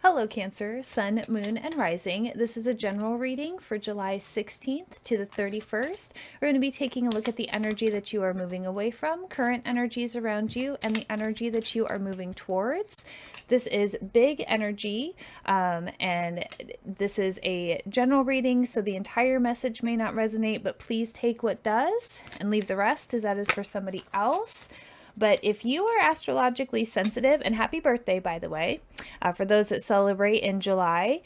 Hello, Cancer, Sun, Moon, and Rising. This is a general reading for July 16th to the 31st. We're going to be taking a look at the energy that you are moving away from, current energies around you, and the energy that you are moving towards. This is big energy, and this is a general reading, so the entire message may not resonate, but please take what does and leave the rest, as that is for somebody else. But if you are astrologically sensitive, and happy birthday, by the way, for those that celebrate in July,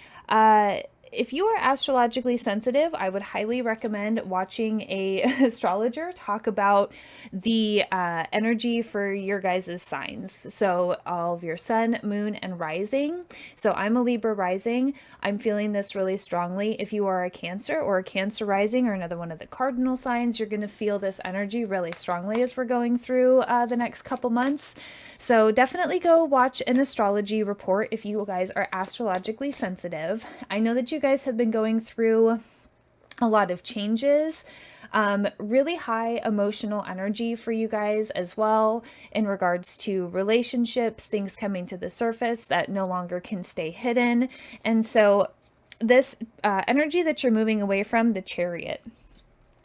if you are astrologically sensitive, I would highly recommend watching a astrologer talk about the energy for your guys' signs. So all of your sun, moon, and rising. So I'm a Libra rising. I'm feeling this really strongly. If you are a Cancer or a Cancer rising or another one of the cardinal signs, you're going to feel this energy really strongly as we're going through the next couple months. So definitely go watch an astrology report if you guys are astrologically sensitive. I know that you guys have been going through a lot of changes, really high emotional energy for you guys as well in regards to relationships, things coming to the surface that no longer can stay hidden. And so this energy that you're moving away from, the Chariot,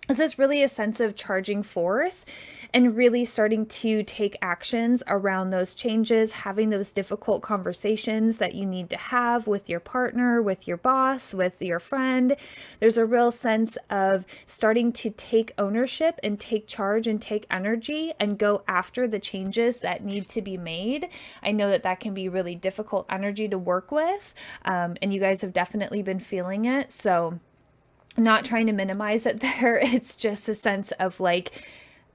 this is really a sense of charging forth and really starting to take actions around those changes, having those difficult conversations that you need to have with your partner, with your boss, with your friend. There's a real sense of starting to take ownership and take charge and take energy and go after the changes that need to be made. I know that that can be really difficult energy to work with, and you guys have definitely been feeling it. So not trying to minimize it there. It's just a sense of like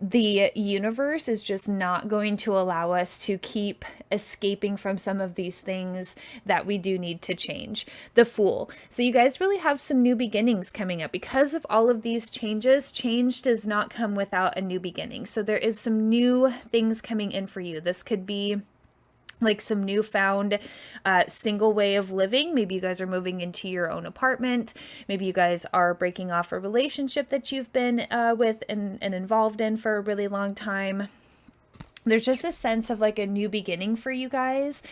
the universe is just not going to allow us to keep escaping from some of these things that we do need to change. The Fool. So you guys really have some new beginnings coming up because of all of these changes. Change does not come without a new beginning. So there is some new things coming in for you. This could be like some newfound single way of living. Maybe you guys are moving into your own apartment. Maybe you guys are breaking off a relationship that you've been with and involved in for a really long time. There's just a sense of like a new beginning for you guys.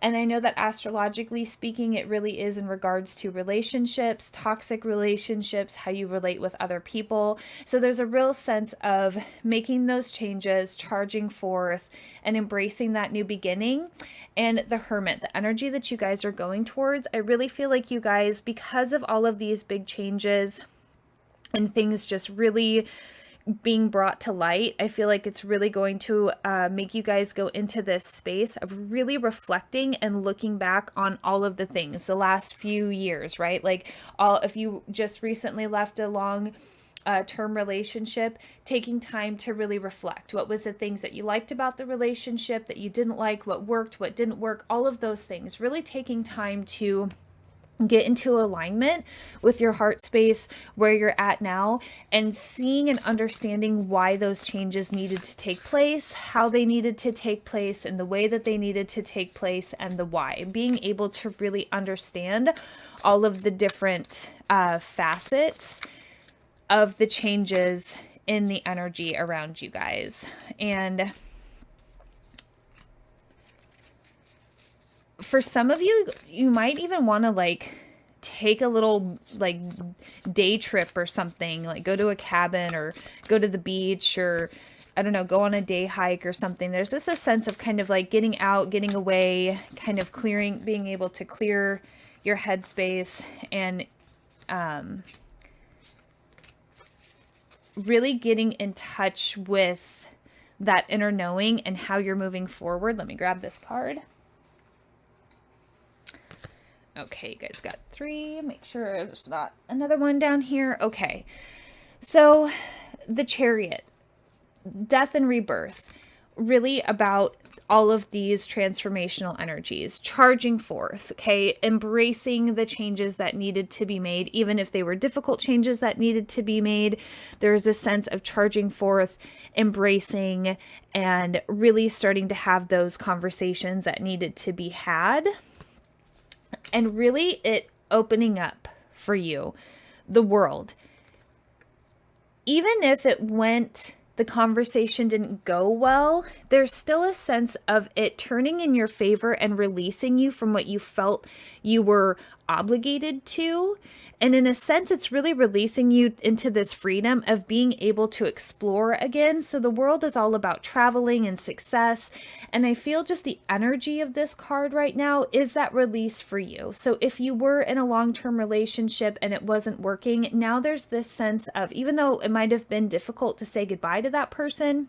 And I know that astrologically speaking, it really is in regards to relationships, toxic relationships, how you relate with other people. So there's a real sense of making those changes, charging forth, and embracing that new beginning. And the Hermit, the energy that you guys are going towards, I really feel like you guys, because of all of these big changes and things just really being brought to light, I feel like it's really going to make you guys go into this space of really reflecting and looking back on all of the things the last few years, right? Like if you just recently left a long term relationship, taking time to really reflect. What was the things that you liked about the relationship that you didn't like, what worked, what didn't work, all of those things, really taking time to get into alignment with your heart space where you're at now and seeing and understanding why those changes needed to take place, how they needed to take place, and the way that they needed to take place, and the why. Being able to really understand all of the different facets of the changes in the energy around you guys. And for some of you, you might even want to like take a little like day trip or something, like go to a cabin or go to the beach or I don't know, go on a day hike or something. There's just a sense of kind of like getting out, getting away, kind of clearing, being able to clear your headspace and really getting in touch with that inner knowing and how you're moving forward. Let me grab this card. Okay, you guys got 3. Make sure there's not another one down here. Okay. So the Chariot, death and rebirth, really about all of these transformational energies, charging forth, okay, embracing the changes that needed to be made, even if they were difficult changes that needed to be made. There's a sense of charging forth, embracing, and really starting to have those conversations that needed to be had. And really it opening up for you, the world. Even if it went the conversation didn't go well, there's still a sense of it turning in your favor and releasing you from what you felt you were obligated to. And in a sense, it's really releasing you into this freedom of being able to explore again. So the world is all about traveling and success. And I feel just the energy of this card right now is that release for you. So if you were in a long-term relationship and it wasn't working, now there's this sense of, even though it might have been difficult to say goodbye to that person,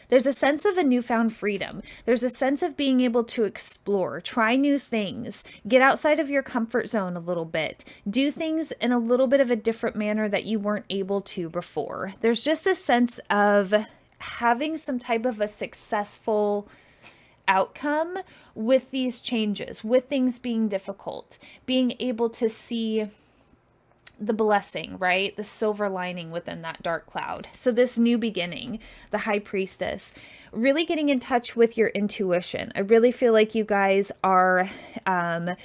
there's a sense of a newfound freedom. There's a sense of being able to explore, try new things, get outside of your comfort zone a little bit, do things in a little bit of a different manner that you weren't able to before. There's just a sense of having some type of a successful outcome with these changes, with things being difficult, being able to see the blessing, right? The silver lining within that dark cloud. So this new beginning, the High Priestess, really getting in touch with your intuition. I really feel like you guys are, and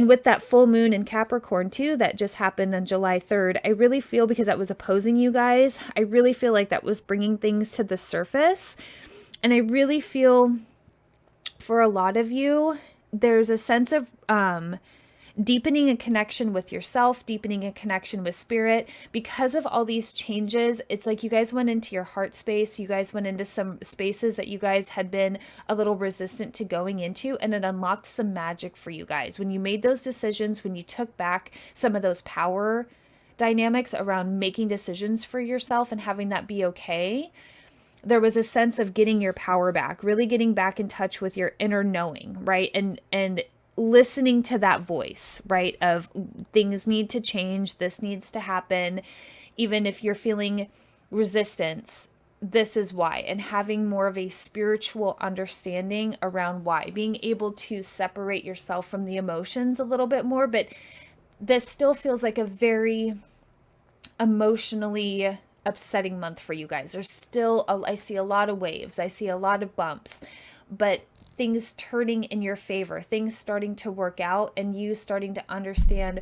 with that full moon in Capricorn too, that just happened on July 3rd, I really feel, because that was opposing you guys, I really feel like that was bringing things to the surface. And I really feel for a lot of you, there's a sense of, deepening a connection with yourself, deepening a connection with spirit. Because of all these changes, it's like you guys went into your heart space. You guys went into some spaces that you guys had been a little resistant to going into, and it unlocked some magic for you guys. When you made those decisions, when you took back some of those power dynamics around making decisions for yourself and having that be okay, there was a sense of getting your power back, really getting back in touch with your inner knowing, right? And listening to that voice, right? Of things need to change. This needs to happen. Even if you're feeling resistance, this is why. And having more of a spiritual understanding around why, being able to separate yourself from the emotions a little bit more. But this still feels like a very emotionally upsetting month for you guys. There's still, I see a lot of waves. I see a lot of bumps, but things turning in your favor, things starting to work out, and you starting to understand,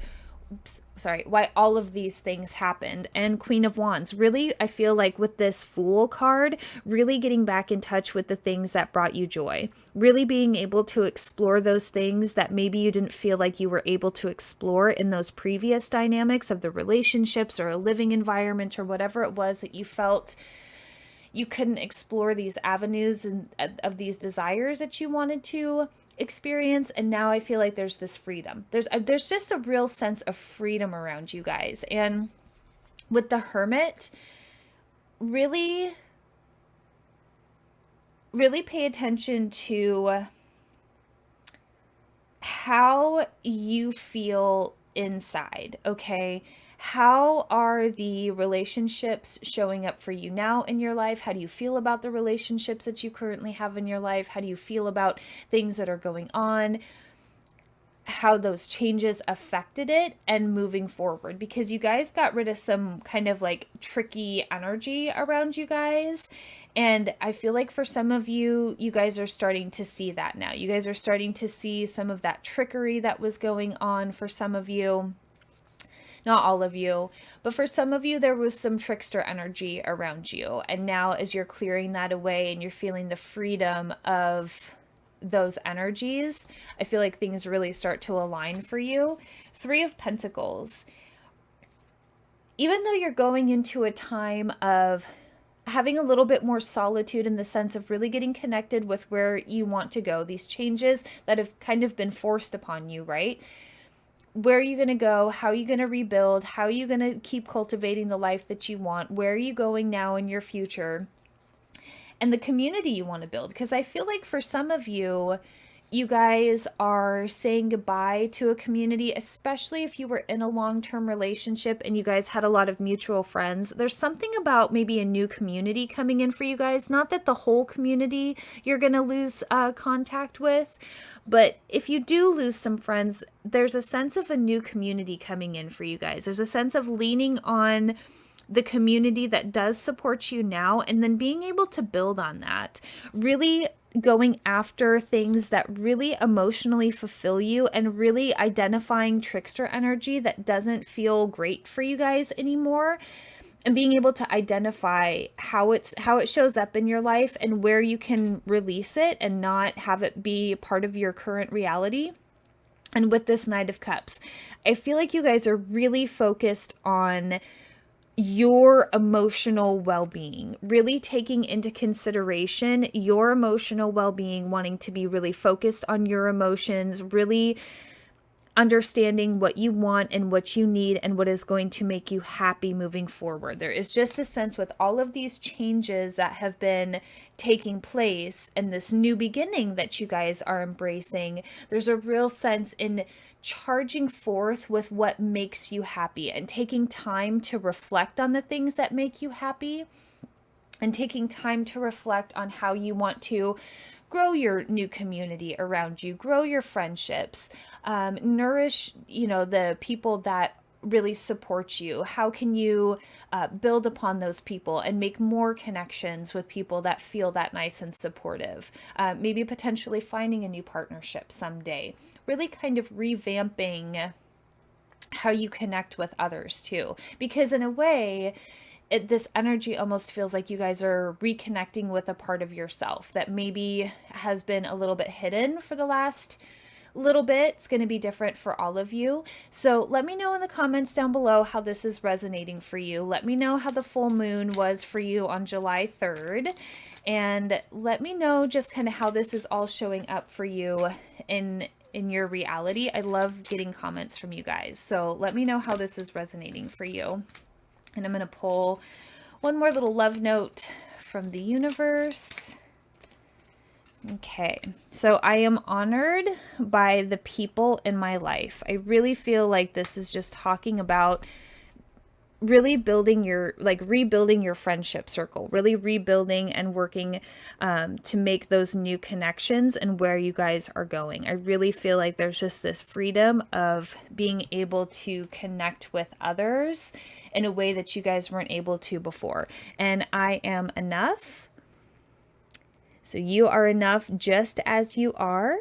why all of these things happened. And Queen of Wands, really, I feel like with this Fool card, really getting back in touch with the things that brought you joy, really being able to explore those things that maybe you didn't feel like you were able to explore in those previous dynamics of the relationships or a living environment or whatever it was that you felt you couldn't explore these avenues and of these desires that you wanted to experience. And now I feel like there's this freedom. There's just a real sense of freedom around you guys. And with the Hermit, really, really pay attention to how you feel inside, okay? How are the relationships showing up for you now in your life? How do you feel about the relationships that you currently have in your life? How do you feel about things that are going on? How those changes affected it and moving forward? Because you guys got rid of some kind of like tricky energy around you guys. And I feel like for some of you, you guys are starting to see that now. You guys are starting to see some of that trickery that was going on for some of you. Not all of you, but for some of you, there was some trickster energy around you. And now as you're clearing that away and you're feeling the freedom of those energies, I feel like things really start to align for you. 3 of Pentacles. Even though you're going into a time of having a little bit more solitude in the sense of really getting connected with where you want to go, these changes that have kind of been forced upon you, right? Where are you going to go? How are you going to rebuild? How are you going to keep cultivating the life that you want? Where are you going now in your future? And the community you want to build. Because I feel like for some of you, you guys are saying goodbye to a community, especially if you were in a long-term relationship and you guys had a lot of mutual friends. There's something about maybe a new community coming in for you guys. Not that the whole community you're going to lose contact with, but if you do lose some friends, there's a sense of a new community coming in for you guys. There's a sense of leaning on the community that does support you now and then being able to build on that. Really going after things that really emotionally fulfill you and really identifying trickster energy that doesn't feel great for you guys anymore. and being able to identify how it shows up in your life and where you can release it and not have it be part of your current reality. And with this Knight of Cups, I feel like you guys are really focused on your emotional well-being, really taking into consideration your emotional well-being, wanting to be really focused on your emotions, really understanding what you want and what you need and what is going to make you happy moving forward. There is just a sense with all of these changes that have been taking place and this new beginning that you guys are embracing, there's a real sense in charging forth with what makes you happy and taking time to reflect on the things that make you happy and taking time to reflect on how you want to grow your new community around you, grow your friendships, nourish, the people that really support you. How can you build upon those people and make more connections with people that feel that nice and supportive? Maybe potentially finding a new partnership someday. Really kind of revamping how you connect with others too. Because in a way, this energy almost feels like you guys are reconnecting with a part of yourself that maybe has been a little bit hidden for the last little bit. It's going to be different for all of you. So let me know in the comments down below how this is resonating for you. Let me know how the full moon was for you on July 3rd. And let me know just kind of how this is all showing up for you in your reality. I love getting comments from you guys. So let me know how this is resonating for you. And I'm going to pull one more little love note from the universe. Okay, so I am honored by the people in my life. I really feel like this is just talking about really building rebuilding your friendship circle, really rebuilding and working to make those new connections and where you guys are going. I really feel like there's just this freedom of being able to connect with others in a way that you guys weren't able to before. And I am enough. So you are enough just as you are.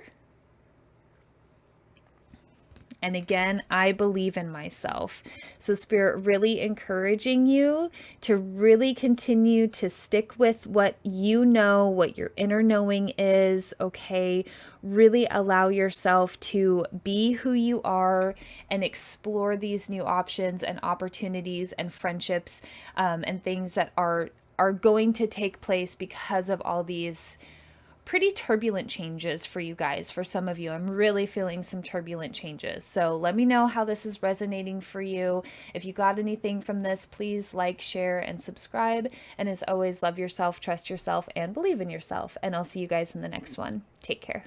And again, I believe in myself. So Spirit really encouraging you to really continue to stick with what you know, what your inner knowing is, okay? Really allow yourself to be who you are and explore these new options and opportunities and friendships and things that are going to take place because of all these pretty turbulent changes for you guys. For some of you, I'm really feeling some turbulent changes. So let me know how this is resonating for you. If you got anything from this, please like, share, and subscribe. And as always, love yourself, trust yourself, and believe in yourself. And I'll see you guys in the next one. Take care.